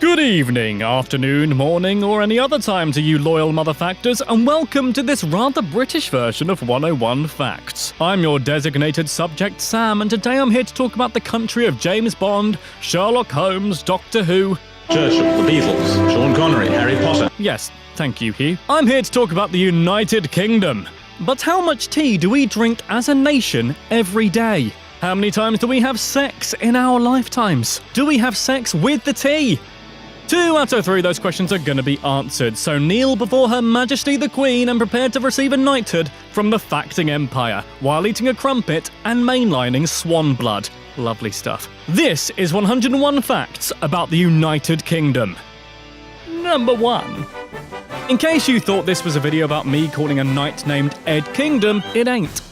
Good evening, afternoon, morning, or any other time to you loyal motherfactors, and welcome to this rather British version of 101 Facts. I'm your designated subject, Sam, and today I'm here to talk about the country of James Bond, Sherlock Holmes, Doctor Who, Churchill, the Beatles, Sean Connery, Harry Potter. Yes, thank you, Hugh. I'm here to talk about the United Kingdom. But how much tea do we drink as a nation every day? How many times do we have sex in our lifetimes? Do we have sex with the tea? 2 out of 3 of those questions are going to be answered, so kneel before Her Majesty the Queen and prepare to receive a knighthood from the Facting Empire, while eating a crumpet and mainlining swan blood. Lovely stuff. This is 101 Facts about the United Kingdom. Number 1. In case you thought this was a video about me calling a knight named Ed Kingdom, it ain't.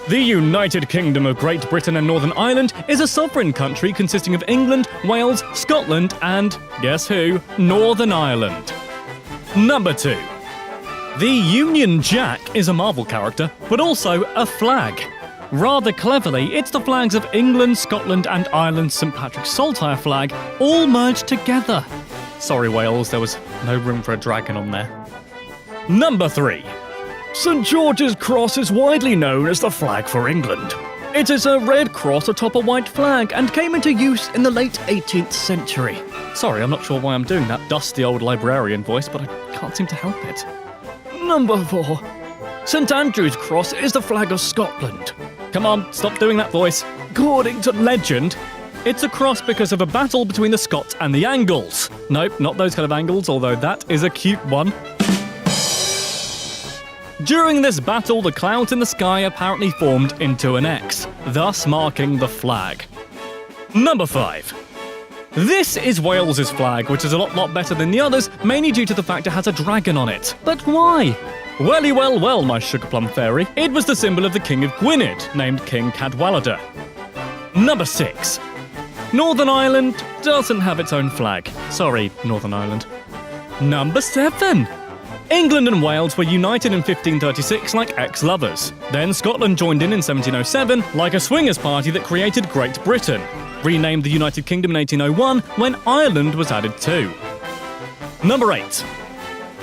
The United Kingdom of Great Britain and Northern Ireland is a sovereign country consisting of England, Wales, Scotland, and, guess who, Northern Ireland. Number 2. The Union Jack is a Marvel character, but also a flag. Rather cleverly, it's the flags of England, Scotland, and Ireland's St. Patrick's Saltire flag all merged together. Sorry, Wales, there was no room for a dragon on there. Number 3. St. George's Cross is widely known as the flag for England. It is a red cross atop a white flag and came into use in the late 18th century. Sorry, I'm not sure why I'm doing that dusty old librarian voice, but I can't seem to help it. Number 4. St. Andrew's Cross is the flag of Scotland. Come on, stop doing that voice. According to legend, it's a cross because of a battle between the Scots and the Angles. Nope, not those kind of Angles, although that is a cute one. During this battle, the clouds in the sky apparently formed into an X, thus marking the flag. Number 5. This is Wales's flag, which is a lot better than the others, mainly due to the fact it has a dragon on it. But why? Welly well, my sugar plum fairy. It was the symbol of the King of Gwynedd, named King Cadwallader. Number 6. Northern Ireland doesn't have its own flag. Sorry, Northern Ireland. Number 7. England and Wales were united in 1536 like ex-lovers. Then Scotland joined in 1707 like a swingers party that created Great Britain. Renamed the United Kingdom in 1801 when Ireland was added too. Number 8.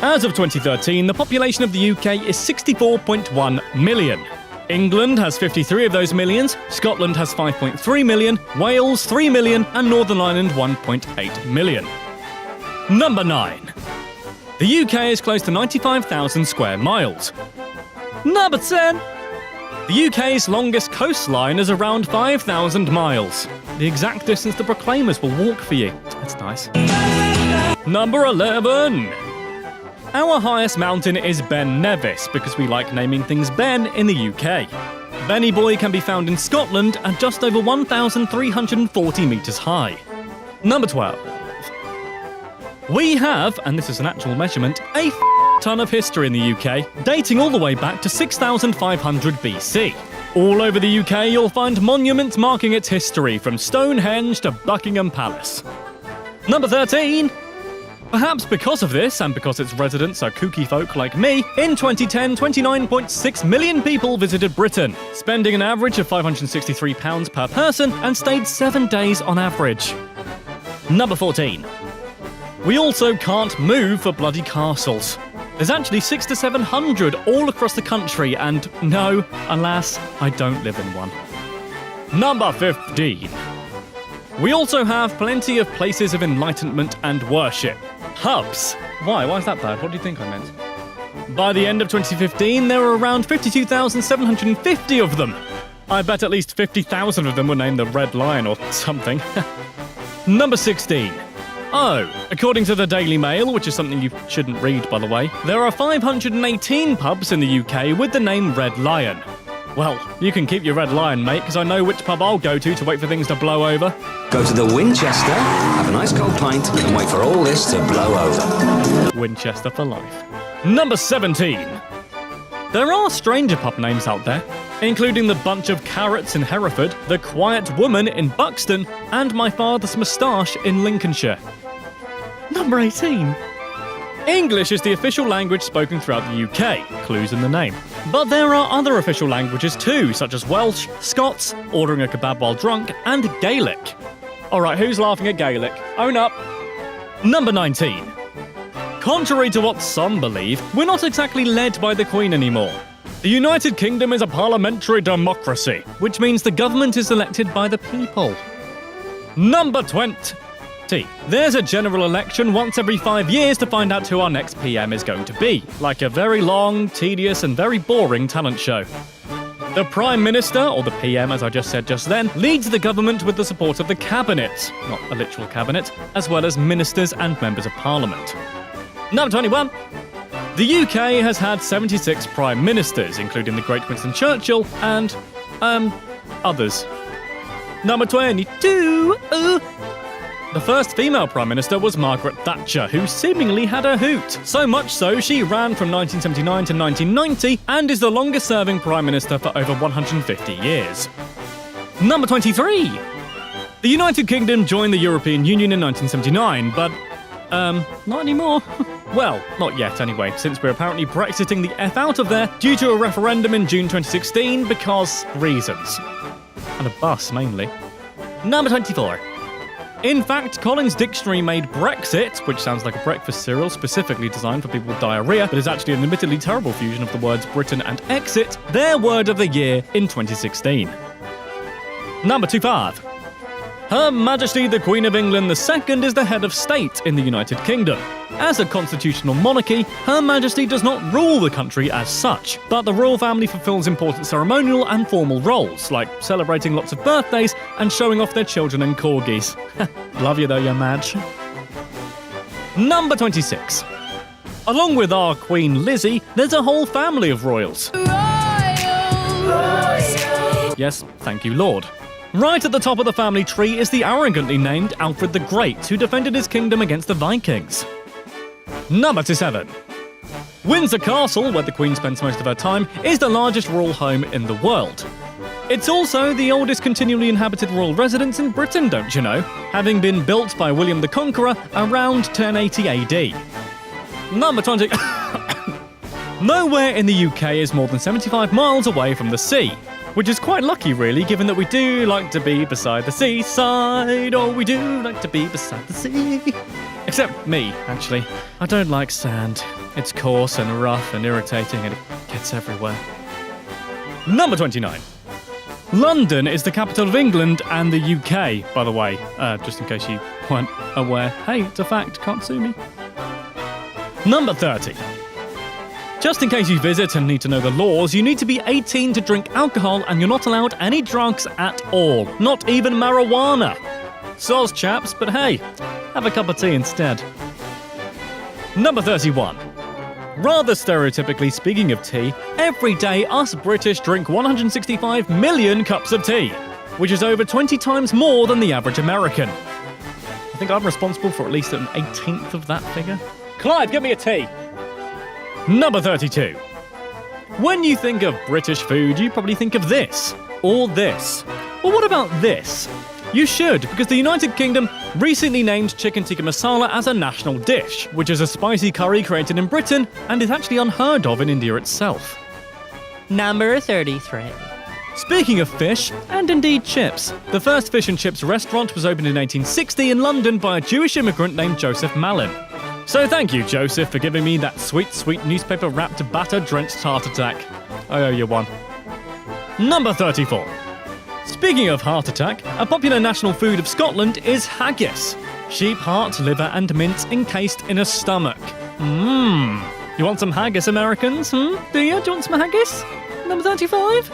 As of 2013, the population of the UK is 64.1 million. England has 53 of those millions, Scotland has 5.3 million, Wales 3 million, and Northern Ireland 1.8 million. Number 9. The UK is close to 95,000 square miles. Number 10. The UK's longest coastline is around 5,000 miles. The exact distance the Proclaimers will walk for you. That's nice. Number 11. Our highest mountain is Ben Nevis because we like naming things Ben in the UK. Benny Boy can be found in Scotland at just over 1,340 metres high. Number 12. We have, and this is an actual measurement, a ton of history in the UK, dating all the way back to 6,500 BC. All over the UK, you'll find monuments marking its history, from Stonehenge to Buckingham Palace. Number 13. Perhaps because of this, and because its residents are kooky folk like me, in 2010, 29.6 million people visited Britain, spending an average of £563 per person and stayed 7 days on average. Number 14. We also can't move for bloody castles. There's actually 600 to 700 all across the country, and no, alas, I don't live in one. Number 15. We also have plenty of places of enlightenment and worship. Hubs. Why is that bad? What do you think I meant? By the end of 2015, there were around 52,750 of them. I bet at least 50,000 of them were named the Red Lion or something. Number 16. Oh, according to the Daily Mail, which is something you shouldn't read, by the way, there are 518 pubs in the UK with the name Red Lion. Well, you can keep your Red Lion, mate, because I know which pub I'll go to wait for things to blow over. Go to the Winchester, have a nice cold pint, and wait for all this to blow over. Winchester for life. Number 17. There are stranger pub names out there, including the Bunch of Carrots in Hereford, the Quiet Woman in Buxton, and My Father's Moustache in Lincolnshire. Number 18. English is the official language spoken throughout the UK, clues in the name. But there are other official languages too, such as Welsh, Scots, ordering a kebab while drunk, and Gaelic. Alright, who's laughing at Gaelic? Own up! Number 19. Contrary to what some believe, we're not exactly led by the Queen anymore. The United Kingdom is a parliamentary democracy, which means the government is elected by the people. Number 20. There's a general election once every 5 years to find out who our next PM is going to be, like a very long, tedious and very boring talent show. The Prime Minister, or the PM as I just said just then, leads the government with the support of the Cabinet, not a literal cabinet, as well as ministers and members of Parliament. Number 21. The UK has had 76 Prime Ministers, including the great Winston Churchill and, others. Number 22. The first female Prime Minister was Margaret Thatcher, who seemingly had a hoot. So much so, she ran from 1979 to 1990 and is the longest-serving Prime Minister for over 150 years. Number 23. The United Kingdom joined the European Union in 1979, but, not anymore. Well, not yet anyway, since we're apparently Brexiting the F out of there due to a referendum in June 2016 because reasons. And a bus, mainly. Number 24. In fact, Collins Dictionary made Brexit, which sounds like a breakfast cereal specifically designed for people with diarrhea, but is actually an admittedly terrible fusion of the words Britain and exit, their word of the year in 2016. Number 25. Her Majesty the Queen of England II is the head of state in the United Kingdom. As a constitutional monarchy, Her Majesty does not rule the country as such, but the royal family fulfills important ceremonial and formal roles, like celebrating lots of birthdays and showing off their children and corgis. Love you though, Your Madge. Number 26. Along with our Queen Lizzie, there's a whole family of royals. Yes, thank you, Lord. Right at the top of the family tree is the arrogantly named Alfred the Great, who defended his kingdom against the Vikings. Number 27. Windsor Castle, where the Queen spends most of her time, is the largest royal home in the world. It's also the oldest continually inhabited royal residence in Britain, don't you know, having been built by William the Conqueror around 1080 AD. Number 20. Nowhere in the UK is more than 75 miles away from the sea. Which is quite lucky, really, given that we do like to be beside the seaside. Oh, we do like to be beside the sea. Except me, actually. I don't like sand. It's coarse and rough and irritating and it gets everywhere. Number 29. London is the capital of England and the UK, by the way. Just in case you weren't aware. Hey, it's a fact, can't sue me. Number 30. Just in case you visit and need to know the laws, you need to be 18 to drink alcohol and you're not allowed any drugs at all. Not even marijuana. Soz, chaps, but hey, have a cup of tea instead. Number 31. Rather stereotypically speaking of tea, every day us British drink 165 million cups of tea, which is over 20 times more than the average American. I think I'm responsible for at least an 18th of that figure. Clyde, give me a tea. Number 32. When you think of British food, you probably think of this, or this. Well, what about this? You should, because the United Kingdom recently named chicken tikka masala as a national dish, which is a spicy curry created in Britain and is actually unheard of in India itself. Number 33. Speaking of fish, and indeed chips, the first fish and chips restaurant was opened in 1860 in London by a Jewish immigrant named Joseph Malin. So thank you, Joseph, for giving me that sweet, sweet newspaper-wrapped batter-drenched heart attack. I owe you one. Number 34. Speaking of heart attack, a popular national food of Scotland is haggis. Sheep heart, liver and mince encased in a stomach. You want some haggis, Americans? Do you? Do you want some haggis? Number 35?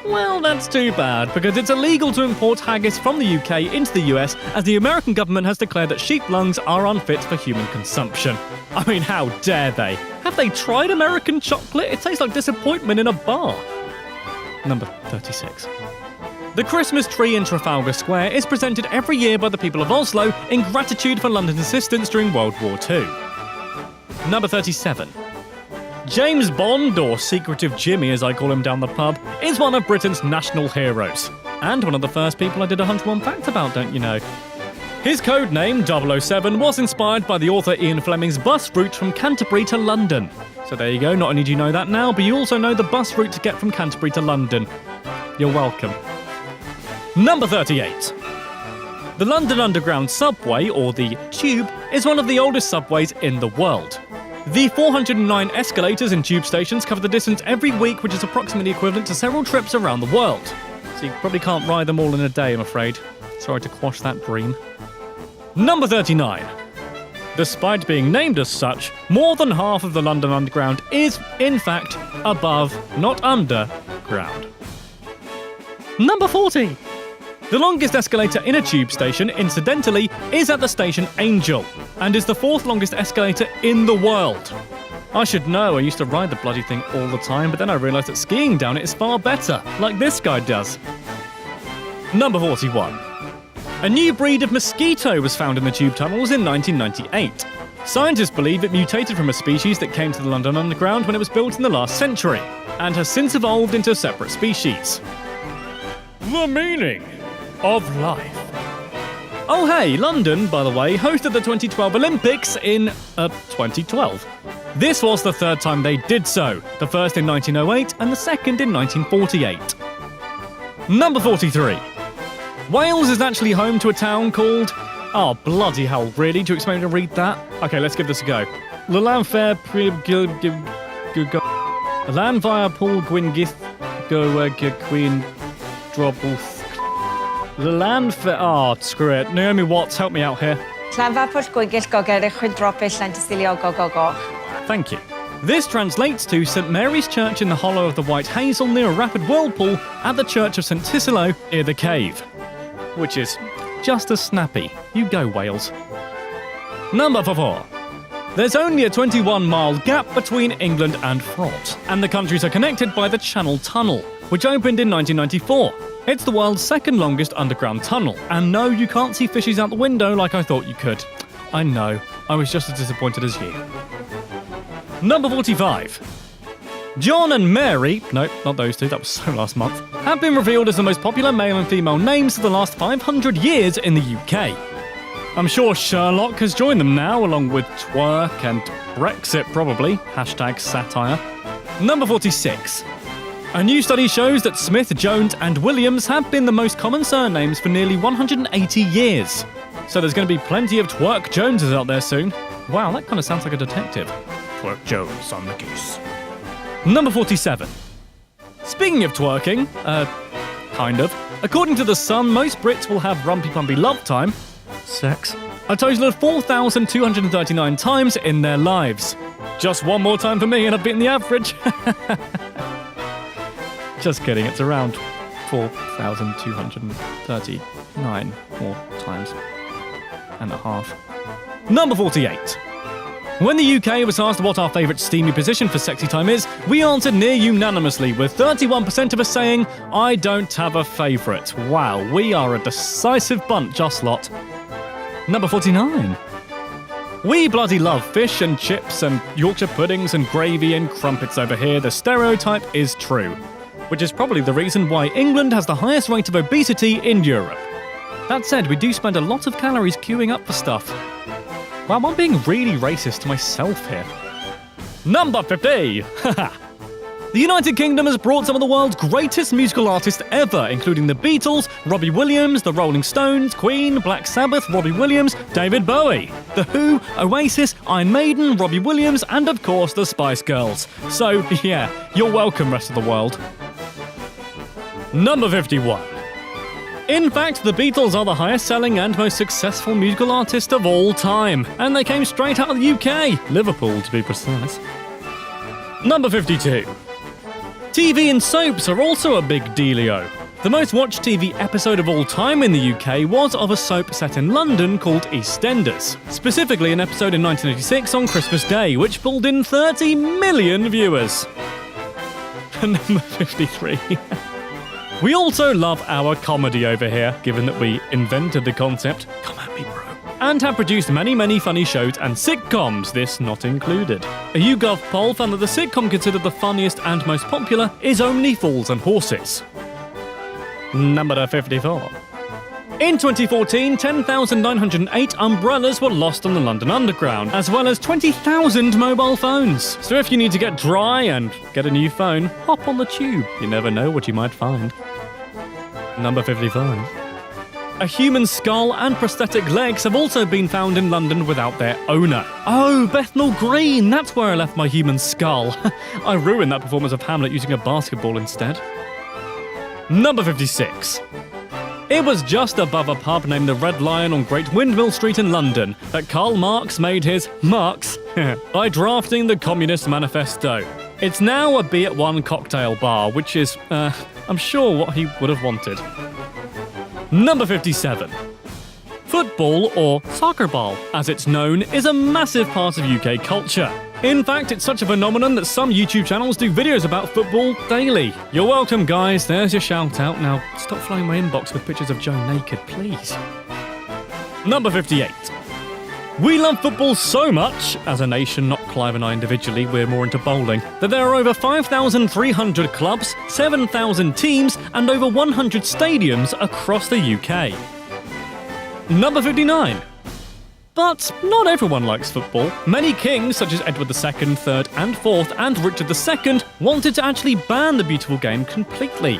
Well, that's too bad, because it's illegal to import haggis from the UK into the US as the American government has declared that sheep lungs are unfit for human consumption. I mean, how dare they? Have they tried American chocolate? It tastes like disappointment in a bar. Number 36. The Christmas tree in Trafalgar Square is presented every year by the people of Oslo in gratitude for London's assistance during World War II. Number 37. James Bond, or Secretive Jimmy as I call him down the pub, is one of Britain's national heroes. And one of the first people I did 101 facts about, don't you know? His code name, 007, was inspired by the author Ian Fleming's bus route from Canterbury to London. So there you go, not only do you know that now, but you also know the bus route to get from Canterbury to London. You're welcome. Number 38. The London Underground subway, or the Tube, is one of the oldest subways in the world. The 409 escalators in tube stations cover the distance every week, which is approximately equivalent to several trips around the world. So you probably can't ride them all in a day, I'm afraid. Sorry to quash that dream. Number 39. Despite being named as such, more than half of the London Underground is, in fact, above, not under, ground. Number 40. The longest escalator in a tube station, incidentally, is at the station Angel, and is the 4th longest escalator in the world. I should know, I used to ride the bloody thing all the time, but then I realised that skiing down it is far better, like this guy does. Number 41. A new breed of mosquito was found in the tube tunnels in 1998. Scientists believe it mutated from a species that came to the London Underground when it was built in the last century, and has since evolved into a separate species. The meaning of life. Oh hey, London, by the way, hosted the 2012 Olympics in 2012. This was the 3rd time they did so, the first in 1908 and the second in 1948. Number 43. Wales is actually home to a town called... Oh, bloody hell, really? Do you expect me to read that? Okay, let's give this a go. Lanfair Lanfair Paul Gwyngyth Queen Drobuth. Lanfair... Oh, screw it. Naomi Watts, help me out here. Thank you. This translates to St Mary's Church in the hollow of the White Hazel near a rapid whirlpool at the Church of St Tisilo near the cave. Which is just as snappy. You go, Wales. Number 4. There's only a 21-mile gap between England and France, and the countries are connected by the Channel Tunnel, which opened in 1994. It's the world's 2nd longest underground tunnel, and no, you can't see fishes out the window like I thought you could. I know, I was just as disappointed as you. Number 45. John and Mary, no, not those two, that was so last month, have been revealed as the most popular male and female names for the last 500 years in the UK. I'm sure Sherlock has joined them now, along with twerk and Brexit probably, #satire. Number 46. A new study shows that Smith, Jones and Williams have been the most common surnames for nearly 180 years. So there's going to be plenty of Twerk Joneses out there soon. Wow, that kind of sounds like a detective. Twerk Jones on the goose. Number 47. Speaking of twerking, kind of. According to The Sun, most Brits will have rumpy-pumpy love time, sex, a total of 4,239 times in their lives. Just one more time for me and I've beaten the average. Just kidding, it's around 4,239 more times and a half. Number 48. When the UK was asked what our favourite steamy position for sexy time is, we answered near unanimously, with 31% of us saying, I don't have a favourite. Wow, we are a decisive bunch, us lot. Number 49. We bloody love fish and chips and Yorkshire puddings and gravy and crumpets over here. The stereotype is true, which is probably the reason why England has the highest rate of obesity in Europe. That said, we do spend a lot of calories queuing up for stuff. Wow, I'm being really racist to myself here. Number 50! The United Kingdom has brought some of the world's greatest musical artists ever, including the Beatles, Robbie Williams, the Rolling Stones, Queen, Black Sabbath, Robbie Williams, David Bowie, The Who, Oasis, Iron Maiden, Robbie Williams, and of course the Spice Girls. So, yeah, you're welcome, rest of the world. Number 51. In fact, the Beatles are the highest-selling and most successful musical artist of all time, and they came straight out of the UK, Liverpool to be precise. Number 52. TV and soaps are also a big dealio. The most watched TV episode of all time in the UK was of a soap set in London called EastEnders, specifically an episode in 1986 on Christmas Day, which pulled in 30 million viewers. Number 53. We also love our comedy over here, given that we invented the concept, come at me bro, and have produced many funny shows and sitcoms, this not included. A YouGov poll found that the sitcom considered the funniest and most popular is Only Fools and Horses. Number 54. In 2014, 10,908 umbrellas were lost on the London Underground, as well as 20,000 mobile phones. So if you need to get dry and get a new phone, hop on the tube. You never know what you might find. Number 55. A human skull and prosthetic legs have also been found in London without their owner. Oh, Bethnal Green, that's where I left my human skull. I ruined that performance of Hamlet using a basketball instead. Number 56. It was just above a pub named the Red Lion on Great Windmill Street in London that Karl Marx made his marks by drafting the Communist Manifesto. It's now a be at one cocktail bar, which is, I'm sure, what he would have wanted. Number 57. Football, or soccer ball, as it's known, is a massive part of UK culture. In fact, it's such a phenomenon that some YouTube channels do videos about football daily. You're welcome, guys. There's your shout out. Now, stop flooding my inbox with pictures of Joe naked, please. Number 58. We love football so much, as a nation, not Clive and I individually, we're more into bowling, that there are over 5,300 clubs, 7,000 teams, and over 100 stadiums across the UK. Number 59. But not everyone likes football. Many kings, such as Edward II, III, and IV, and Richard II, wanted to actually ban the beautiful game completely.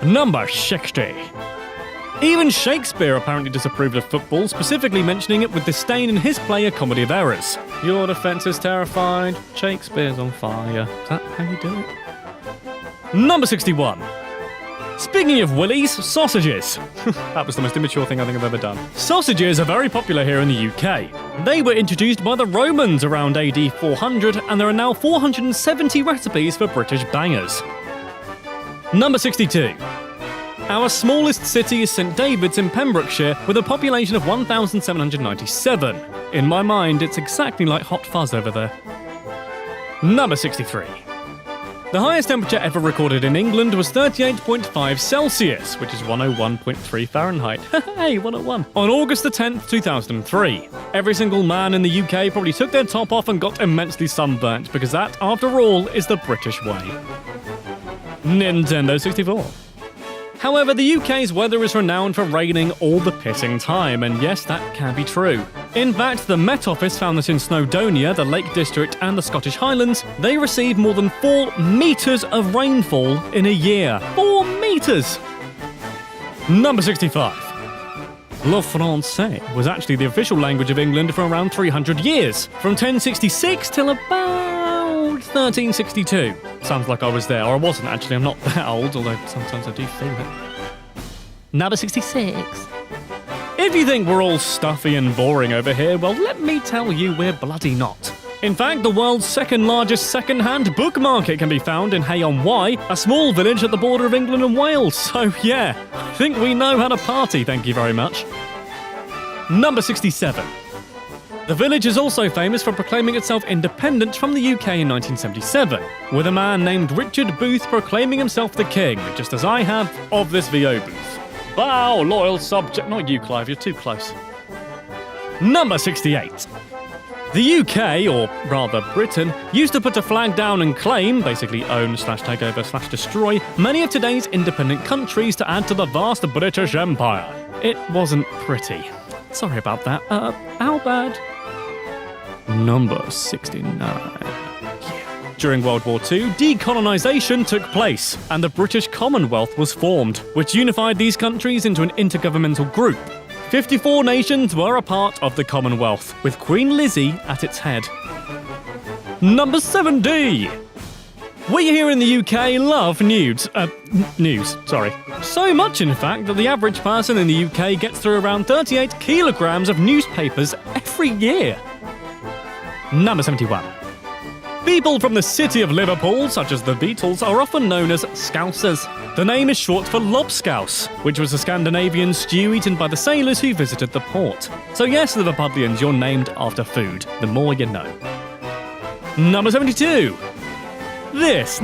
Number 60. Even Shakespeare apparently disapproved of football, specifically mentioning it with disdain in his play A Comedy of Errors. Your defence is terrified, Shakespeare's on fire. Is that how you do it? Number 61. Speaking of willies, sausages. That was the most immature thing I think I've ever done. Sausages are very popular here in the UK. They were introduced by the Romans around AD 400, and there are now 470 recipes for British bangers. Number 62. Our smallest city is St David's in Pembrokeshire, with a population of 1,797. In my mind, it's exactly like Hot Fuzz over there. Number 63. The highest temperature ever recorded in England was 38.5 Celsius, which is 101.3 Fahrenheit. Hey, 101. On August the 10th, 2003. Every single man in the UK probably took their top off and got immensely sunburnt, because that, after all, is the British way. Nintendo 64. However, the UK's weather is renowned for raining all the pissing time, and yes, that can be true. In fact, the Met Office found that in Snowdonia, the Lake District, and the Scottish Highlands, they receive more than 4 metres of rainfall in a year. 4 metres! Number 65. Le Français was actually the official language of England for around 300 years, from 1066 till about 1362. Sounds like I was there, or I wasn't actually, I'm not that old, although sometimes I do feel it. Number 66. If you think we're all stuffy and boring over here, well, let me tell you we're bloody not. In fact, the world's second largest second-hand book market can be found in Hay-on-Wye, a small village at the border of England and Wales. So yeah, I think we know how to party, thank you very much. Number 67. The village is also famous for proclaiming itself independent from the UK in 1977, with a man named Richard Booth proclaiming himself the king, just as I have of this VO booth. Bow, loyal subject. Not you, Clive, you're too close. Number 68. The UK, or rather Britain, used to put a flag down and claim, basically own/take over/destroy, many of today's independent countries to add to the vast British Empire. It wasn't pretty. Sorry about that. How bad? Number 69. During World War II, decolonisation took place, and the British Commonwealth was formed, which unified these countries into an intergovernmental group. 54 nations were a part of the Commonwealth, with Queen Lizzie at its head. Number 70. We here in the UK love news, So much, in fact, that the average person in the UK gets through around 38 kilograms of newspapers every year. Number 71. People from the city of Liverpool, such as the Beatles, are often known as Scousers. The name is short for lobscouse, which was a Scandinavian stew eaten by the sailors who visited the port. So yes, Liverpudlians, you're named after food. The more you know. Number 72. This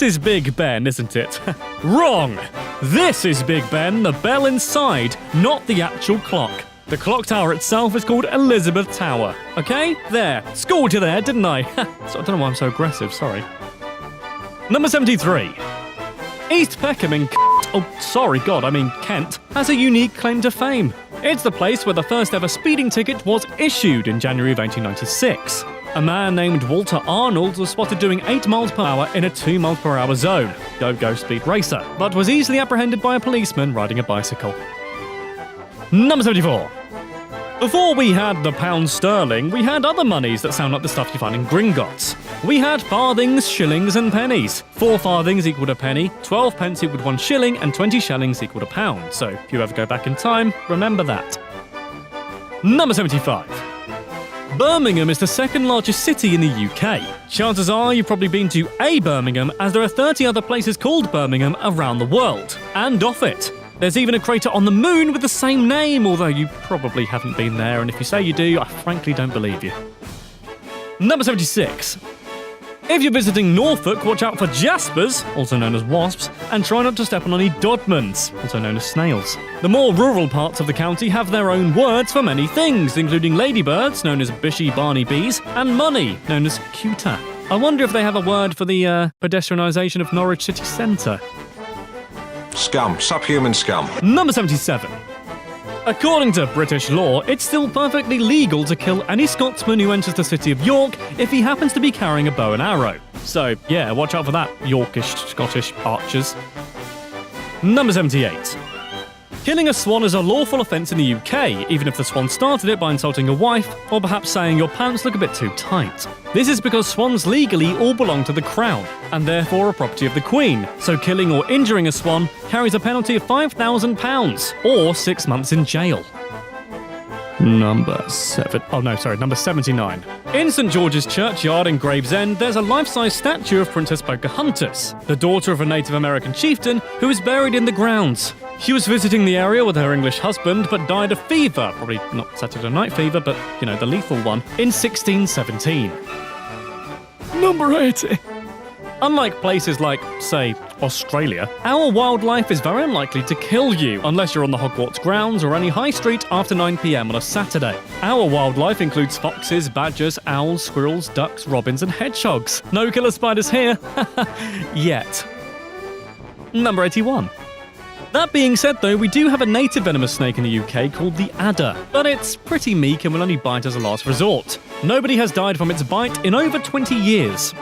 is Big Ben, isn't it? Wrong! This is Big Ben, the bell inside, not the actual clock. The clock tower itself is called Elizabeth Tower. Okay? There. Schooled you there, didn't I? So I don't know why I'm so aggressive, sorry. Number 73. East Peckham in Kent, has a unique claim to fame. It's the place where the first ever speeding ticket was issued in January of 1896. A man named Walter Arnold was spotted doing 8 miles per hour in a 2 miles per hour zone. Go speed racer, but was easily apprehended by a policeman riding a bicycle. Number 74. Before we had the pound sterling, we had other monies that sound like the stuff you find in Gringotts. We had farthings, shillings, and pennies. 4 farthings equaled a penny, 12 pence equaled 1 shilling, and 20 shillings equaled a pound. So if you ever go back in time, remember that. Number 75. Birmingham is the second largest city in the UK. Chances are you've probably been to a Birmingham, as there are 30 other places called Birmingham around the world, and off it. There's even a crater on the moon with the same name, although you probably haven't been there, and if you say you do, I frankly don't believe you. Number 76. If you're visiting Norfolk, watch out for jaspers, also known as wasps, and try not to step on any dodmans, also known as snails. The more rural parts of the county have their own words for many things, including ladybirds, known as bishy barney bees, and money, known as cuta. I wonder if they have a word for the pedestrianisation of Norwich city centre. Scum. Subhuman scum. Number 77. According to British law, it's still perfectly legal to kill any Scotsman who enters the city of York if he happens to be carrying a bow and arrow. So, yeah, watch out for that, Yorkish Scottish archers. Number 78. Killing a swan is a lawful offence in the UK, even if the swan started it by insulting a wife, or perhaps saying your pants look a bit too tight. This is because swans legally all belong to the crown, and therefore are property of the Queen, so killing or injuring a swan carries a penalty of £5,000, or 6 months in jail. Number 79. In St George's Churchyard in Gravesend, there's a life-size statue of Princess Pocahontas, the daughter of a Native American chieftain who is buried in the grounds. She was visiting the area with her English husband, but died of fever, probably not Saturday night fever, but, the lethal one, in 1617. Number 80. Unlike places like, say, Australia, our wildlife is very unlikely to kill you unless you're on the Hogwarts grounds or any high street after 9 p.m. on a Saturday. Our wildlife includes foxes, badgers, owls, squirrels, ducks, robins, and hedgehogs. No killer spiders here. Yet. Number 81. That being said, though, we do have a native venomous snake in the UK called the adder, but it's pretty meek and will only bite as a last resort. Nobody has died from its bite in over 20 years.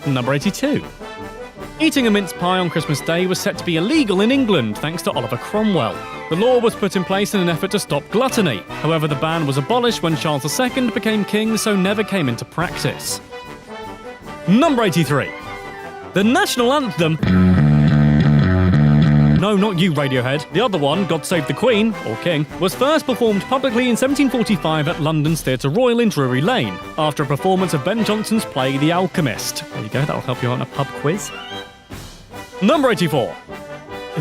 Number 82. Eating a mince pie on Christmas Day was set to be illegal in England thanks to Oliver Cromwell. The law was put in place in an effort to stop gluttony. However, the ban was abolished when Charles II became king, so never came into practice. Number 83. The national anthem... No, not you, Radiohead. The other one, God Save the Queen, or King, was first performed publicly in 1745 at London's Theatre Royal in Drury Lane, after a performance of Ben Jonson's play The Alchemist. There you go, that'll help you out in a pub quiz. Number 84.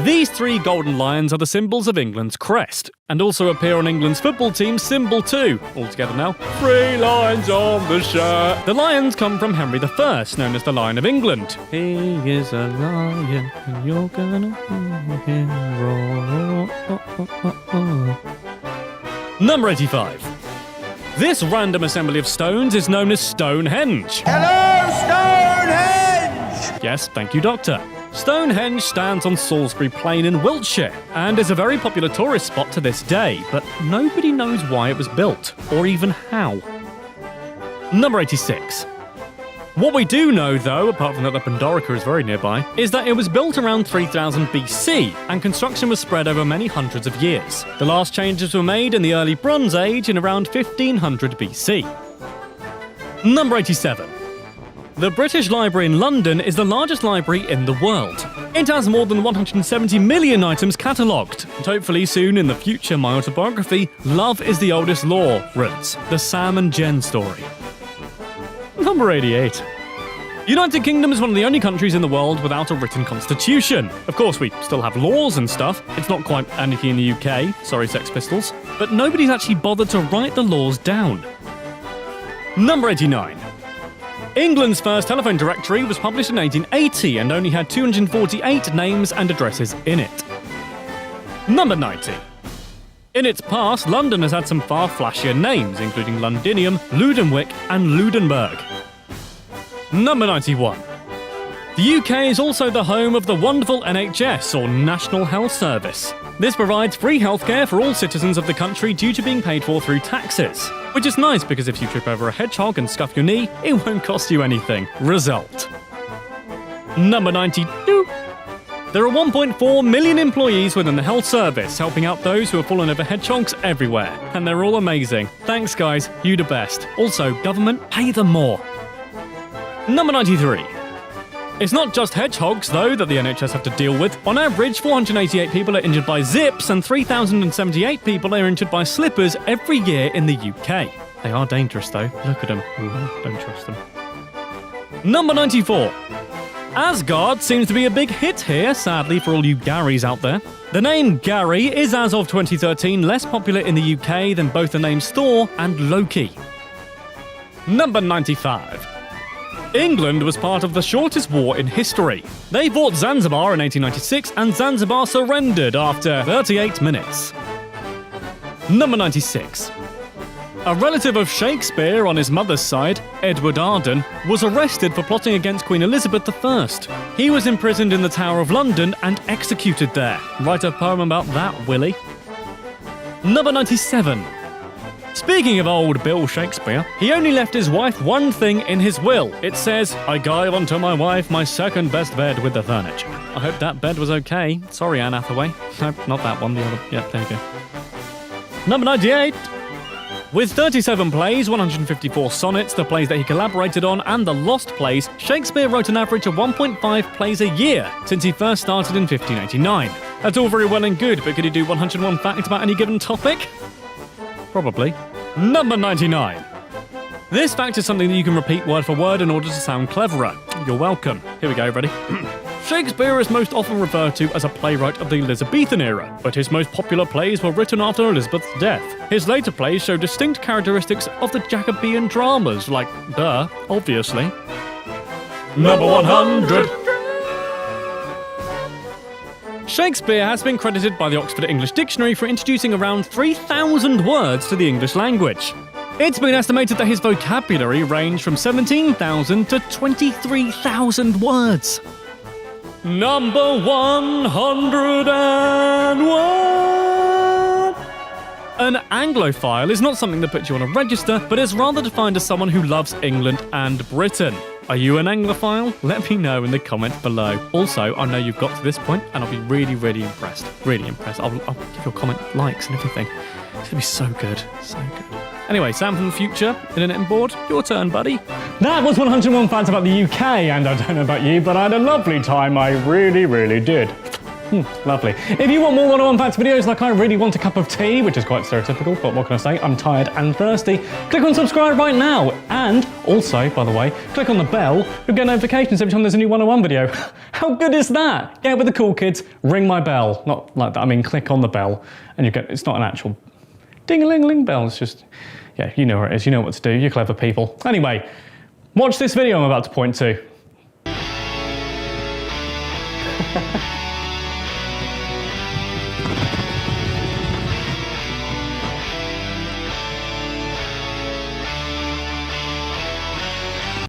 These 3 golden lions are the symbols of England's crest, and also appear on England's football team's symbol too. All together now. 3 lions on the shirt. The lions come from Henry I, known as the Lion of England. He is a lion, and you're gonna hear him roar. Number 85. This random assembly of stones is known as Stonehenge. Hello, Stonehenge! Yes, thank you, Doctor. Stonehenge stands on Salisbury Plain in Wiltshire and is a very popular tourist spot to this day, but nobody knows why it was built, or even how. Number 86. What we do know, though, apart from that the Pandorica is very nearby, is that it was built around 3000 BC, and construction was spread over many hundreds of years. The last changes were made in the early Bronze Age in around 1500 BC. Number 87. The British Library in London is the largest library in the world. It has more than 170 million items catalogued, and hopefully soon in the future my autobiography, Love is the Oldest Law, writes the Sam and Jen story. Number 88. United Kingdom is one of the only countries in the world without a written constitution. Of course, we still have laws and stuff. It's not quite anarchy in the UK, sorry Sex Pistols, but nobody's actually bothered to write the laws down. Number 89. England's first telephone directory was published in 1880 and only had 248 names and addresses in it. Number 90. In its past, London has had some far flashier names, including Londinium, Ludenwick, and Ludenberg. Number 91. The UK is also the home of the wonderful NHS, or National Health Service. This provides free healthcare for all citizens of the country due to being paid for through taxes. Which is nice because if you trip over a hedgehog and scuff your knee, it won't cost you anything. Result. Number 92. There are 1.4 million employees within the health service, helping out those who have fallen over hedgehogs everywhere. And they're all amazing. Thanks, guys. You the best. Also, government, pay them more. Number 93. It's not just hedgehogs, though, that the NHS have to deal with. On average, 488 people are injured by zips and 3,078 people are injured by slippers every year in the UK. They are dangerous, though. Look at them. Ooh, don't trust them. Number 94. Asgard seems to be a big hit here, sadly for all you Garys out there. The name Gary is, as of 2013, less popular in the UK than both the names Thor and Loki. Number 95. England was part of the shortest war in history. They fought Zanzibar in 1896 and Zanzibar surrendered after 38 minutes. Number 96. A relative of Shakespeare on his mother's side, Edward Arden, was arrested for plotting against Queen Elizabeth I. He was imprisoned in the Tower of London and executed there. Write a poem about that, Willie. Number 97. Speaking of old Bill Shakespeare, he only left his wife one thing in his will. It says, "I gave unto my wife my second best bed with the furniture." I hope that bed was okay. Sorry, Anne Hathaway. No, not that one, the other. Yeah, there you go. Number 98. With 37 plays, 154 sonnets, the plays that he collaborated on, and the lost plays, Shakespeare wrote an average of 1.5 plays a year since he first started in 1589. That's all very well and good, but could he do 101 facts about any given topic? Probably. Number 99. This fact is something that you can repeat word for word in order to sound cleverer. You're welcome. Here we go, ready? Shakespeare is most often referred to as a playwright of the Elizabethan era, but his most popular plays were written after Elizabeth's death. His later plays show distinct characteristics of the Jacobean dramas, like, duh, obviously. Number 100. Shakespeare has been credited by the Oxford English Dictionary for introducing around 3,000 words to the English language. It's been estimated that his vocabulary ranged from 17,000 to 23,000 words. Number 101. An Anglophile is not something that puts you on a register, but is rather defined as someone who loves England and Britain. Are you an Anglophile? Let me know in the comments below. Also, I know you've got to this point, and I'll be really, really impressed. Really impressed. I'll give your comment likes and everything. It's gonna be so good. So good. Anyway, Sam from the future, Internet and Board, your turn, buddy. That was 101 facts about the UK, and I don't know about you, but I had a lovely time. I really, really did. Lovely. If you want more 101 facts videos like I really want a cup of tea, which is quite stereotypical, but what can I say? I'm tired and thirsty. Click on subscribe right now. And also, by the way, click on the bell. You'll get notifications every time there's a new 101 video. How good is that? Get with the cool kids, ring my bell. Not like that, I mean click on the bell and you get, it's not an actual ding-a-ling-ling bell. It's just, yeah, you know where it is. You know what to do. You're clever people. Anyway, watch this video I'm about to point to.